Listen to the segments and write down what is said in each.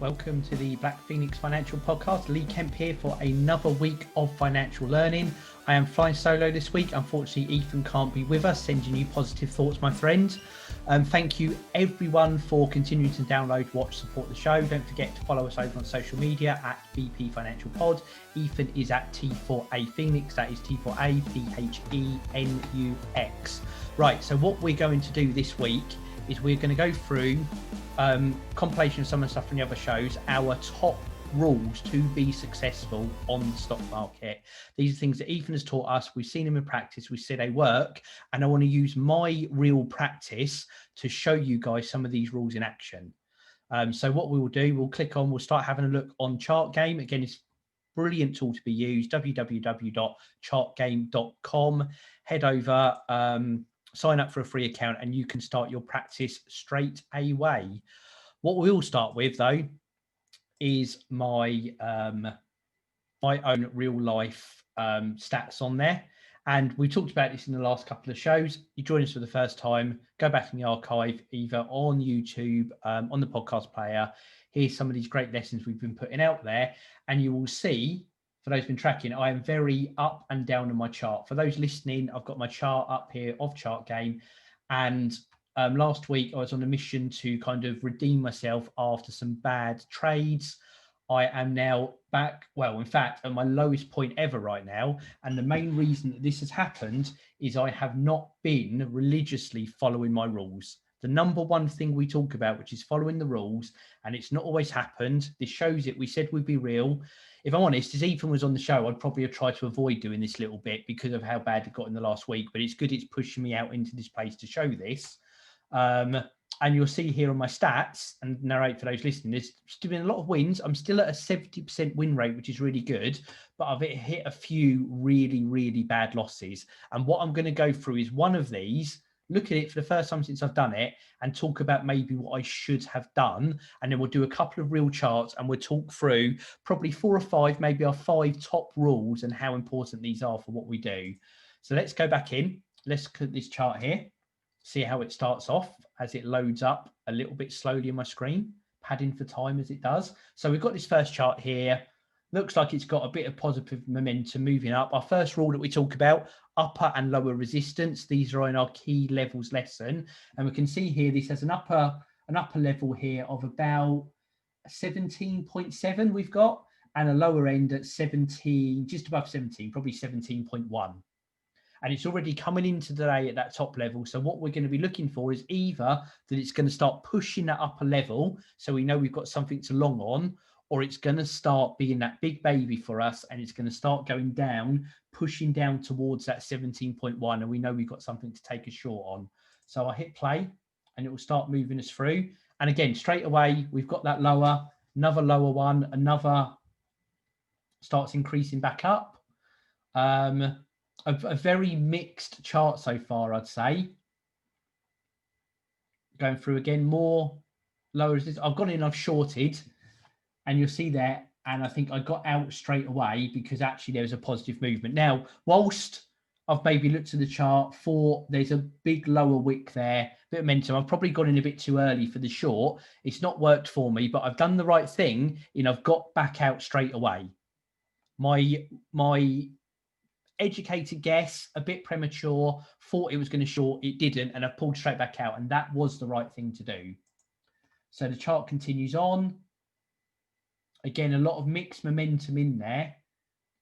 Welcome to the Black Phoenix Financial Podcast. Lee Kemp here for another week of financial learning. I am flying solo this week. Unfortunately, Ethan can't be with us. Sending you positive thoughts, my friend. Thank you everyone for continuing to download, watch, support the show. Don't forget to follow us over on social media at BP Financial Pod. Ethan is at T4A Phoenix. That is T4A PHENUX. Right, so what we're going to do this week is we're going to go through compilation of some of the stuff from the other shows, our top rules to be successful on the stock market. These are things that Ethan has taught us. We've seen them in practice. We see they work. And I want to use my real practice to show you guys some of these rules in action. So what we will do, we'll click on, we'll start having a look on Chart Game. Again, it's a brilliant tool to be used, www.chartgame.com. Head over, sign up for a free account and you can start your practice straight away. What we'll start with though is my my own real life stats on there. And we talked about this in the last couple of shows. You join us for the first time, go back in the archive, either on YouTube, on the podcast player. Here's some of these great lessons we've been putting out there. And you will see, for those who've been tracking, I am very up and down on my chart. For those listening, I've got my chart up here of Chart Game. And last week, I was on a mission to kind of redeem myself after some bad trades. I am now back, well, in fact, at my lowest point ever right now. And the main reason that this has happened is I have not been religiously following my rules. The number one thing we talk about, which is following the rules, and it's not always happened. This shows it. We said we'd be real. If I'm honest, as Ethan was on the show, I'd probably have tried to avoid doing this little bit because of how bad it got in the last week. But it's good it's pushing me out into this place to show this. And you'll see here on my stats and narrate for those listening, there's still been a lot of wins. I'm still at a 70% win rate, which is really good. But I've hit a few really, really bad losses. And what I'm going to go through is one of these, look at it for the first time since I've done it and talk about maybe what I should have done. And then we'll do a couple of real charts and we'll talk through probably 4 or 5, maybe our 5 top rules and how important these are for what we do. So let's go back in. Let's look at this chart here. See how it starts off as it loads up a little bit slowly on my screen, padding for time as it does. So we've got this first chart here. Looks like it's got a bit of positive momentum moving up. Our first rule that we talk about, upper and lower resistance. These are in our key levels lesson. And we can see here, this has an upper level here of about 17.7 we've got, and a lower end at 17, just above 17, probably 17.1. And it's already coming into the day at that top level. So what we're going to be looking for is either that it's going to start pushing that upper level, so we know we've got something to long on, or it's going to start being that big baby for us and it's going to start going down, pushing down towards that 17.1, and we know we've got something to take a short on. So I hit play and it will start moving us through. And again, straight away, we've got that lower, another lower one, another starts increasing back up. A very mixed chart so far, I'd say. Going through again, more lower resistance. I've gone in, I've shorted, and you'll see there, and I think I got out straight away because actually there was a positive movement. Now, whilst I've maybe looked at the chart for, there's a big lower wick there, bit of momentum. I've probably gone in a bit too early for the short. It's not worked for me, but I've done the right thing in I've got back out straight away. My educated guess, a bit premature, thought it was going to short, it didn't, and I pulled straight back out, and that was the right thing to do. So the chart continues on. Again, a lot of mixed momentum in there.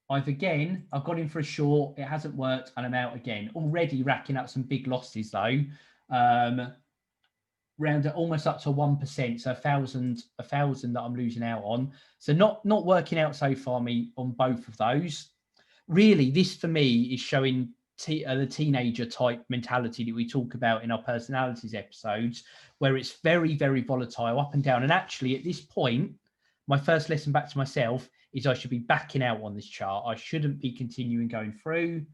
I've gone in for a short, it hasn't worked, and I'm out again. Already racking up some big losses though. Round almost up to 1%, so 1,000 that I'm losing out on. So not working out so far me on both of those. Really, this for me is showing the teenager type mentality that we talk about in our personalities episodes, where it's very, very volatile up and down. And actually at this point, my first lesson back to myself is I should be backing out on this chart. I shouldn't be continuing going through.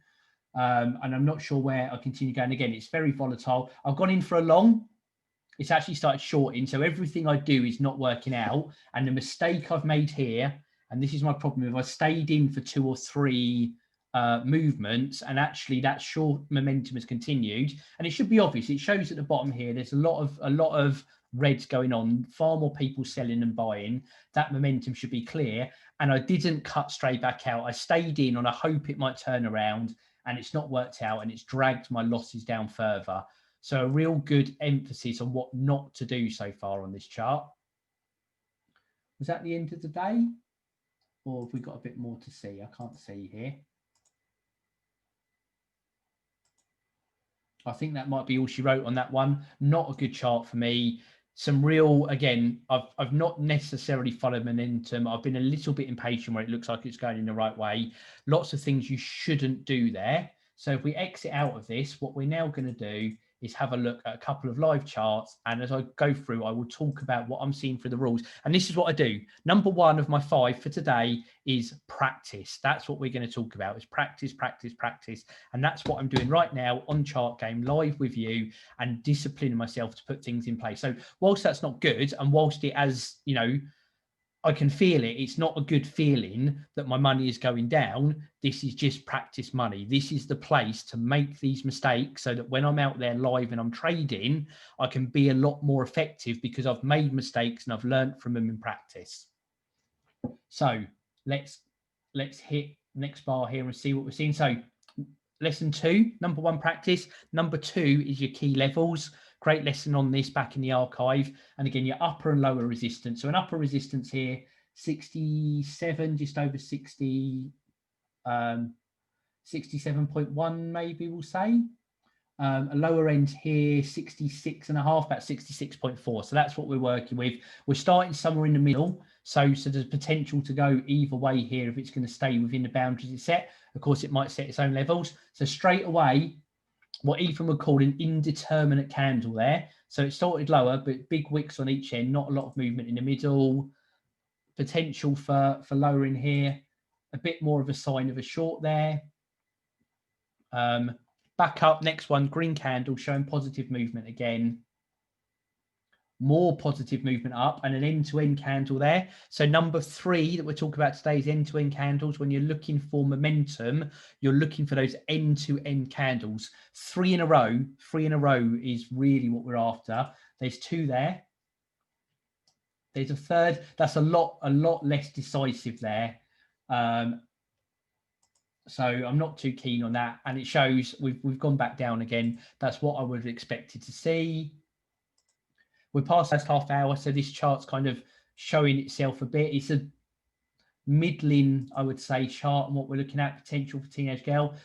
And I'm not sure where I continue going. Again, it's very volatile. I've gone in for a long. It's actually started shorting. So everything I do is not working out. And the mistake I've made here, and this is my problem, if I stayed in for 2 or 3 movements, and actually that short momentum has continued, and it should be obvious. It shows at the bottom here there's a lot of reds going on, far more people selling than buying. That momentum should be clear, and I didn't cut straight back out. I stayed in on a hope it might turn around, and it's not worked out, and it's dragged my losses down further. So a real good emphasis on what not to do so far on this chart. Was that the end of the day, or have we got a bit more to see? I can't see here. I think that might be all she wrote on that one. Not a good chart for me. Some real, again, I've not necessarily followed momentum. I've been a little bit impatient where it looks like it's going in the right way. Lots of things you shouldn't do there. So if we exit out of this, what we're now going to do is have a look at a couple of live charts. And as I go through, I will talk about what I'm seeing for the rules. And this is what I do. Number 1 of my 5 for today is practice. That's what we're going to talk about, is practice, practice, practice. And that's what I'm doing right now on Chart Game, live with you, and disciplining myself to put things in place. So whilst that's not good, and whilst it has, you know, I can feel it, it's not a good feeling that my money is going down. This is just practice money. This is the place to make these mistakes so that when I'm out there live and I'm trading, I can be a lot more effective because I've made mistakes and I've learned from them in practice. So let's hit next bar here and see what we're seeing. So lesson 2, number 1, practice. Number 2 is your key levels. Great lesson on this back in the archive. And again, your upper and lower resistance. So an upper resistance here, 67, just over 60, 67.1 maybe we'll say. A lower end here, 66.5, about 66.4. So that's what we're working with. We're starting somewhere in the middle. So there's potential to go either way here if it's going to stay within the boundaries it's set. Of course, it might set its own levels. So straight away, what Ethan would call an indeterminate candle there. So it started lower, but big wicks on each end, not a lot of movement in the middle. Potential for lowering here, a bit more of a sign of a short there. Back up, next one, green candle showing positive movement again. More positive movement up, and an end-to-end candle there. So number 3 that we're talking about today is end-to-end candles. When you're looking for momentum, you're looking for those end-to-end candles. 3 in a row is really what we're after. There's 2 there. There's a third. That's a lot less decisive there. So I'm not too keen on that. And it shows we've gone back down again. That's what I would have expected to see. We're past the last half hour, so this chart's kind of showing itself a bit. It's a middling, I would say, chart on what we're looking at. Potential for Teenage Girl.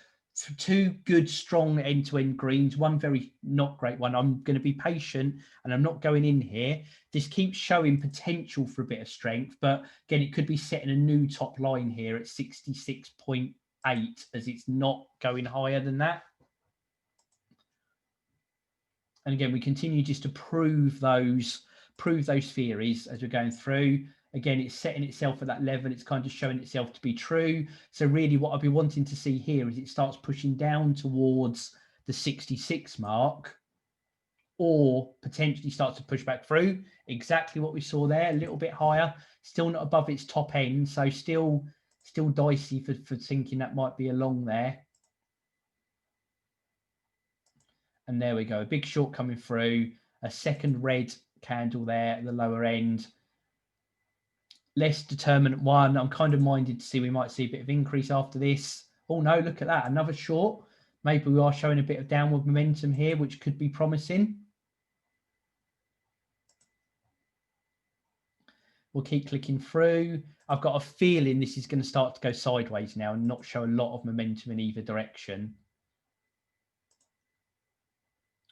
2 good, strong end-to-end greens. 1 very not great one. I'm going to be patient, and I'm not going in here. This keeps showing potential for a bit of strength, but again, it could be setting a new top line here at 66.8, as it's not going higher than that. And again, we continue just to prove those theories as we're going through. Again, it's setting itself at that level. It's kind of showing itself to be true. So really what I'll be wanting to see here is it starts pushing down towards the 66 mark, or potentially starts to push back through. Exactly what we saw there, a little bit higher, still not above its top end. So still dicey for thinking that might be along there. And there we go, a big short coming through, a second red candle there at the lower end. Less determinant one. I'm kind of minded to see we might see a bit of increase after this. Oh no, look at that, another short. Maybe we are showing a bit of downward momentum here, which could be promising. We'll keep clicking through. I've got a feeling this is going to start to go sideways now and not show a lot of momentum in either direction.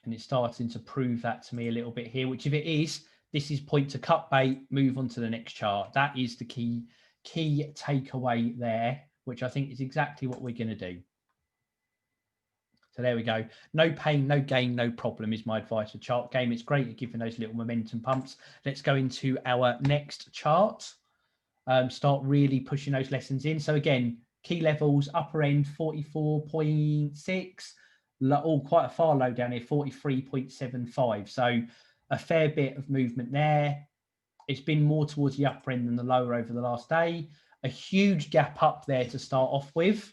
And it's starting to prove that to me a little bit here, which if it is, this is point to cut bait, move on to the next chart. That is the key takeaway there, which I think is exactly what we're going to do. So there we go. No pain, no gain, no problem is my advice for Chart Game. It's great at giving those little momentum pumps. Let's go into our next chart. Start really pushing those lessons in. So again, key levels, upper end 44.6. Oh, quite a far low down here, 43.75. So a fair bit of movement there. It's been more towards the upper end than the lower over the last day. A huge gap up there to start off with.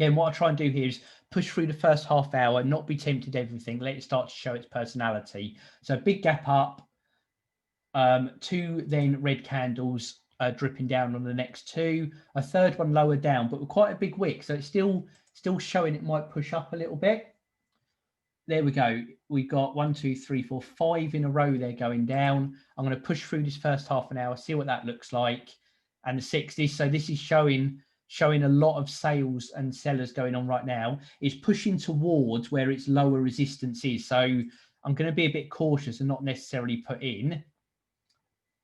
Again, what I try and do here is push through the first half hour, not be tempted everything, let it start to show its personality. So big gap up, 2 then red candles dripping down on the next 2, a third one lower down, but with quite a big wick. So it's still showing it might push up a little bit. There we go. We've got 1, 2, 3, 4, 5 in a row there going down. I'm going to push through this first half an hour, see what that looks like. And the 60s. So this is showing a lot of sales and sellers going on right now. It's pushing towards where its lower resistance is. So I'm going to be a bit cautious and not necessarily put in.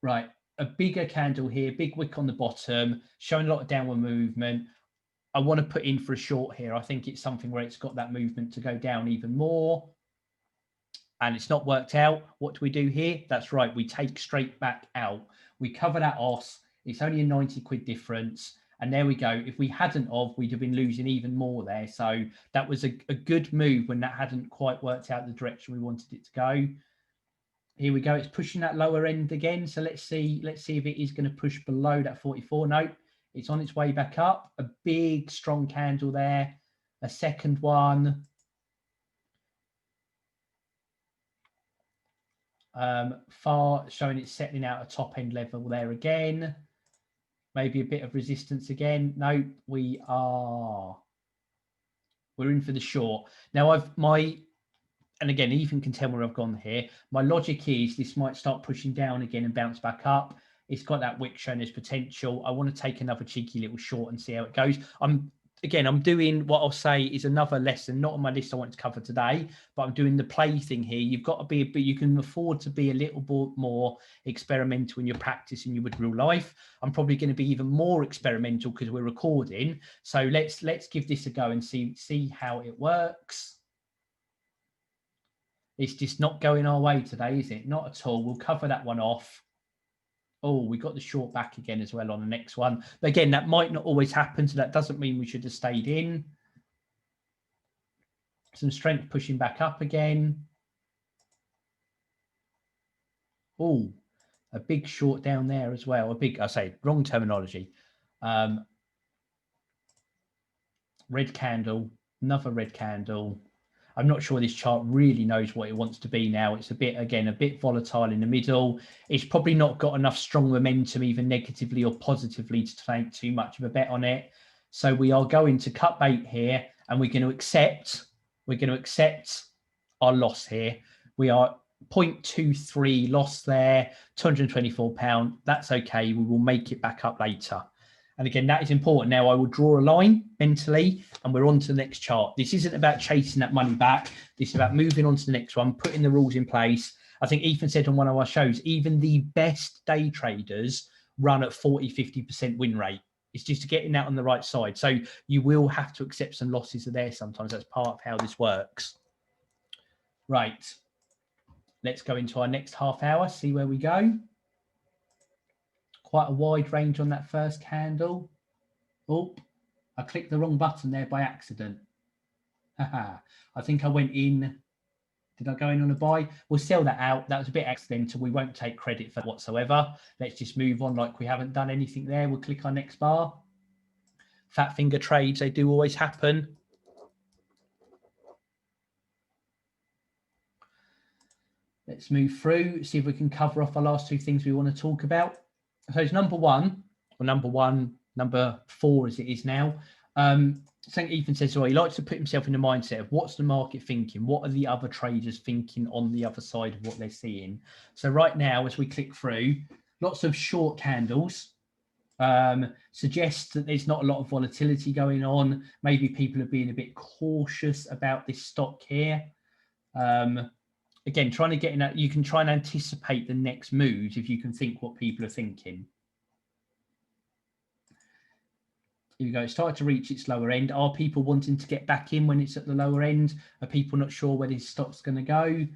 Right, a bigger candle here, big wick on the bottom, showing a lot of downward movement. I want to put in for a short here. I think it's something where it's got that movement to go down even more. And it's not worked out. What do we do here? That's right, we take straight back out. We cover that off. It's only a 90 quid difference. And there we go. If we hadn't of, we'd have been losing even more there. So that was a good move when that hadn't quite worked out the direction we wanted it to go. Here we go. It's pushing that lower end again. So let's see if it is going to push below that 44. No, it's on its way back up. A big, strong candle there. A second one. Far showing it's settling out a top end level there again. Maybe a bit of resistance again. No, we're in for the short. Now and again, Ethan can tell where I've gone here. My logic is this might start pushing down again and bounce back up. It's got that wick showing its potential. I want to take another cheeky little short and see how it goes. I'm doing what I'll say is another lesson, not on my list I want to cover today, but I'm doing the play thing here. You've got to be, but you can afford to be a little bit more experimental in your practice than you would real life. I'm probably going to be even more experimental because we're recording. So let's give this a go and see how it works. It's just not going our way today, is it? Not at all. We'll cover that one off. Oh, we got the short back again as well on the next one. But again, that might not always happen, so that doesn't mean we should have stayed in. Some strength pushing back up again. Oh, a big short down there as well. Wrong terminology. Red candle, another red candle. I'm not sure this chart really knows what it wants to be now. It's a bit volatile in the middle. It's probably not got enough strong momentum, either negatively or positively, to take too much of a bet on it. So we are going to cut bait here, and we're going to accept our loss here. We are 0.23 loss there, £224. That's okay. We will make it back up later. And again, that is important. Now I will draw a line mentally and we're on to the next chart. This isn't about chasing that money back. This is about moving on to the next one, putting the rules in place. I think Ethan said on one of our shows, even the best day traders run at 40, 50% win rate. It's just getting that on the right side. So you will have to accept some losses there sometimes. That's part of how this works. Right. Let's go into our next half hour, see where we go. Quite a wide range on that first candle. Oh, I clicked the wrong button there by accident. I think I went in. Did I go in on a buy? We'll sell that out. That was a bit accidental. We won't take credit for whatsoever. Let's just move on like we haven't done anything there. We'll click our next bar. Fat finger trades, they do always happen. Let's move through, see if we can cover off our last 2 things we want to talk about. So it's number 4 as it is now. St. Ethan says, he likes to put himself in the mindset of what's the market thinking? What are the other traders thinking on the other side of what they're seeing? So right now, as we click through, lots of short candles suggests that there's not a lot of volatility going on. Maybe people are being a bit cautious about this stock here. Again, trying to get in that, you can try and anticipate the next moves if you can think what people are thinking. Here we go. It started to reach its lower end. Are people wanting to get back in when it's at the lower end? Are people not sure where this stock's going to go?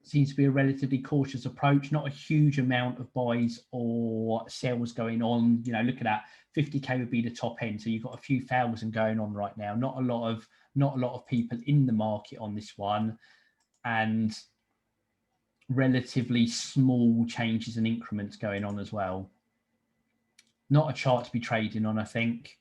Seems to be a relatively cautious approach. Not a huge amount of buys or sells going on. You know, look at that. 50k would be the top end. So you've got a few thousand going on right now. Not a lot of people in the market on this one. And relatively small changes and increments going on as well. Not a chart to be trading on, I think.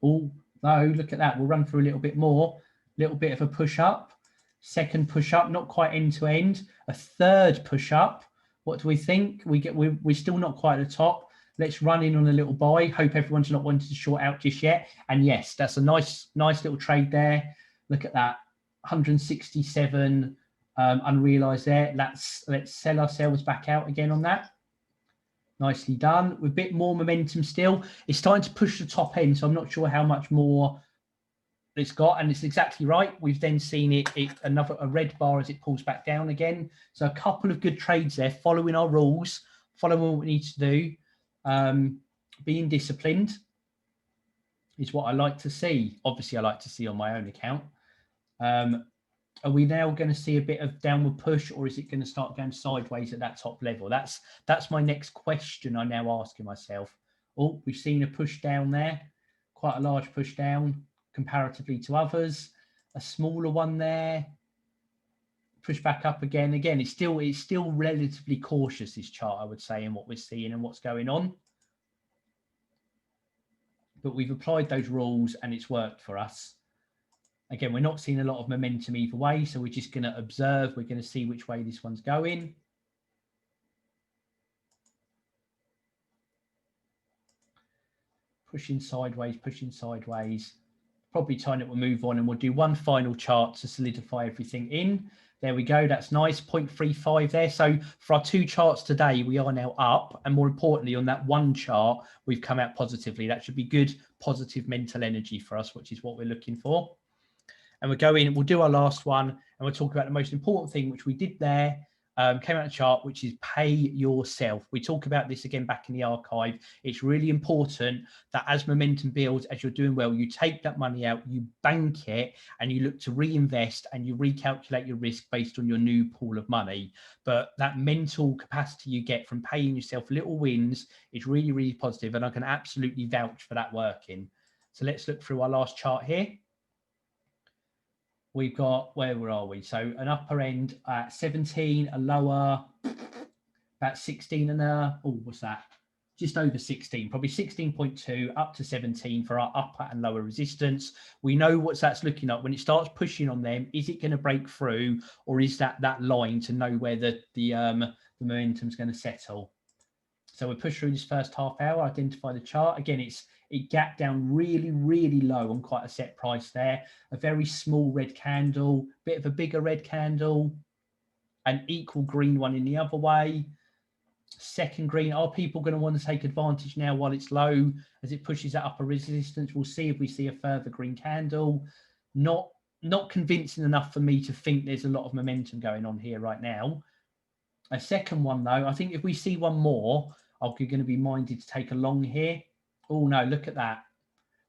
Oh, No, look at that. We'll run through a little bit more. Little bit of a push up. Second push up, not quite end to end. A third push up. What do we think? We're still not quite at the top. Let's run in on a little buy. Hope everyone's not wanting to short out just yet. And yes, that's a nice little trade there. Look at that, 167 unrealized there. Let's sell ourselves back out again on that. Nicely done. With a bit more momentum still. It's starting to push the top end, so I'm not sure how much more it's got, and it's exactly right. We've then seen a red bar as it pulls back down again. So a couple of good trades there, following our rules, following what we need to do. Being disciplined is what I like to see. Obviously, I like to see on my own account. Are we now going to see a bit of downward push, or is it going to start going sideways at that top level? That's my next question I'm now asking myself. Oh, we've seen a push down there, quite a large push down comparatively to others. A smaller one there. Push back up again. Again, it's still relatively cautious, this chart, I would say, in what we're seeing and what's going on. But we've applied those rules and it's worked for us. Again, we're not seeing a lot of momentum either way, so we're just going to observe. We're going to see which way this one's going. Pushing sideways. Probably time that we'll move on, and we'll do one final chart to solidify everything in. There we go. That's nice. 0.35 there. So for our two charts today, we are now up. And more importantly, on that one chart, we've come out positively. That should be good, positive mental energy for us, which is what we're looking for. And we'll do our last one, and we'll talk about the most important thing, which we did there, came out of the chart, which is pay yourself. We talk about this again back in the archive. It's really important that as momentum builds, as you're doing well, you take that money out, you bank it, and you look to reinvest, and you recalculate your risk based on your new pool of money. But that mental capacity you get from paying yourself little wins is really, really positive, and I can absolutely vouch for that working. So let's look through our last chart here. We've got, where are we? So an upper end at 17, a lower about 16 and what's that? Just over 16, probably 16.2 up to 17 for our upper and lower resistance. We know what that's looking like when it starts pushing on them. Is it going to break through, or is that line to know where the momentum is going to settle? So we push through this first half hour, identify the chart. Again, it gapped down really, really low on quite a set price there. A very small red candle, bit of a bigger red candle, an equal green one in the other way. Second green. Are people going to want to take advantage now while it's low as it pushes that upper resistance? We'll see if we see a further green candle. Not convincing enough for me to think there's a lot of momentum going on here right now. A second one, though, I think if we see one more, I'm going to be minded to take a long here. Oh, no, look at that.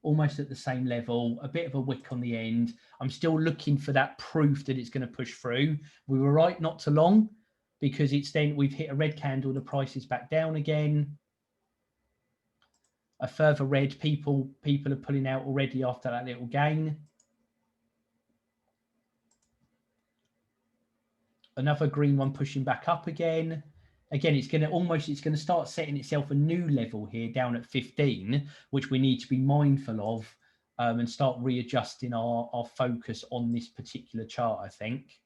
Almost at the same level, a bit of a wick on the end. I'm still looking for that proof that it's going to push through. We were right not to long, because we've hit a red candle, the price is back down again. A further red, people are pulling out already after that little gain. Another green one pushing back up again. Again, it's going to start setting itself a new level here down at 15, which we need to be mindful of and start readjusting our focus on this particular chart, I think.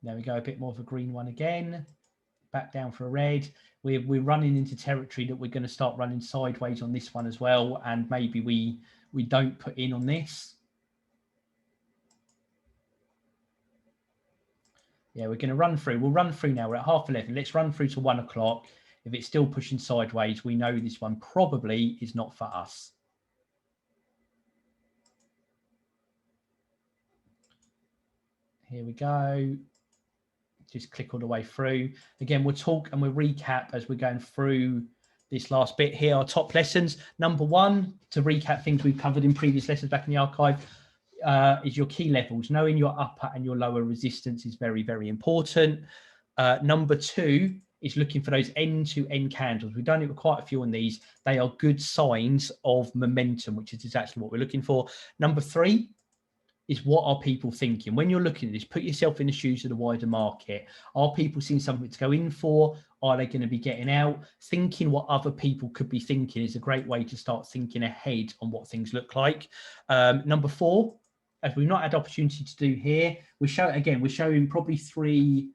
There we go, a bit more of a green one again. Back down for a red. We're running into territory that we're going to start running sideways on this one as well, and maybe we don't put in on this. Yeah, we're going to run through. We'll run through now. We're at 11:30. Let's run through to 1 o'clock. If it's still pushing sideways, we know this one probably is not for us. Here we go. Just click all the way through. Again, we'll talk and we'll recap as we're going through this last bit here. Our top lessons. Number one, to recap things we've covered in previous lessons back in the archive, is your key levels. Knowing your upper and your lower resistance is very, very important. Number two is looking for those end-to-end candles. We've done it with quite a few on these. They are good signs of momentum, which is exactly what we're looking for. Number three is, what are people thinking? When you're looking at this, put yourself in the shoes of the wider market. Are people seeing something to go in for? Are they going to be getting out? Thinking what other people could be thinking is a great way to start thinking ahead on what things look like. Number 4, as we've not had opportunity to do here, we're showing probably 3.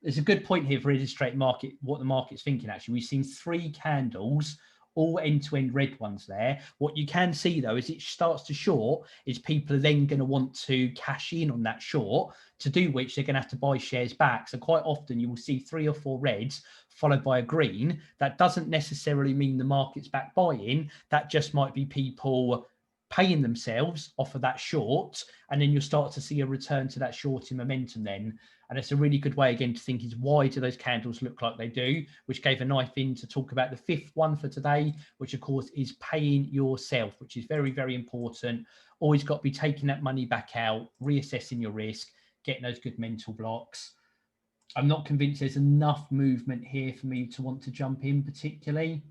There's a good point here for illustrate market, what the market's thinking. Actually, we've seen 3 candles, all end-to-end red ones there. What you can see though, is it starts to short, is people are then going to want to cash in on that short, to do which they're going to have to buy shares back. So quite often you will see 3 or 4 reds followed by a green. That doesn't necessarily mean the market's back buying. That just might be people paying themselves off of that short, and then you'll start to see a return to that short in momentum then. And it's a really good way again to think is, why do those candles look like they do, which gave a knife in to talk about the 5th one for today, which of course is paying yourself, which is very, very important. Always got to be taking that money back out, reassessing your risk, getting those good mental blocks. I'm not convinced there's enough movement here for me to want to jump in particularly.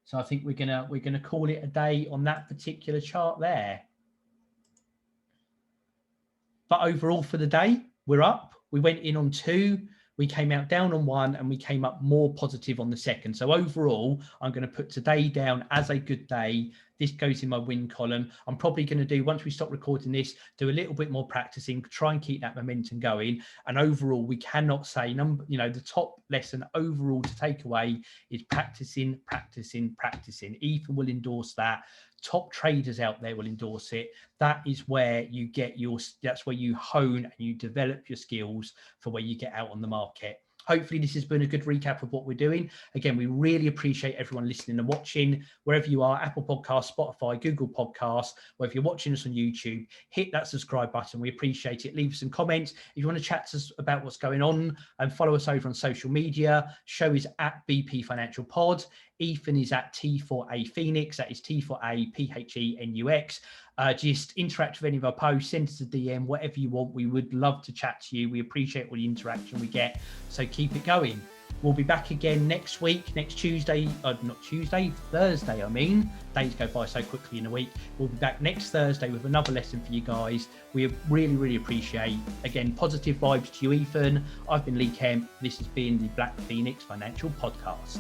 So I think we're gonna call it a day on that particular chart there. But overall for the day, we're up. We went in on 2, we came out down on 1, and we came up more positive on the second. So overall, I'm going to put today down as a good day. This goes in my win column. I'm probably going to do, once we stop recording this, do a little bit more practicing, try and keep that momentum going. And overall, we cannot say, the top lesson overall to take away is practicing, practicing, practicing. Ethan will endorse that. Top traders out there will endorse it. That is where you get that's where you hone and you develop your skills for where you get out on the market. Hopefully this has been a good recap of what we're doing. Again, we really appreciate everyone listening and watching, wherever you are, Apple Podcasts, Spotify, Google Podcasts, or if you're watching us on YouTube, hit that subscribe button. We appreciate it. Leave us some comments. If you want to chat to us about what's going on, and follow us over on social media. Show is at BP Financial Pod. Ethan is at T4A Phoenix. That is T4A PHENUX. Just interact with any of our posts, send us a DM, whatever you want. We would love to chat to you. We appreciate all the interaction we get. So keep it going. We'll be back again next week, next Tuesday, Thursday, I mean. Days go by so quickly in a week. We'll be back next Thursday with another lesson for you guys. We really, really appreciate, again, positive vibes to you, Ethan. I've been Lee Kemp. This has been the Black Phoenix Financial Podcast.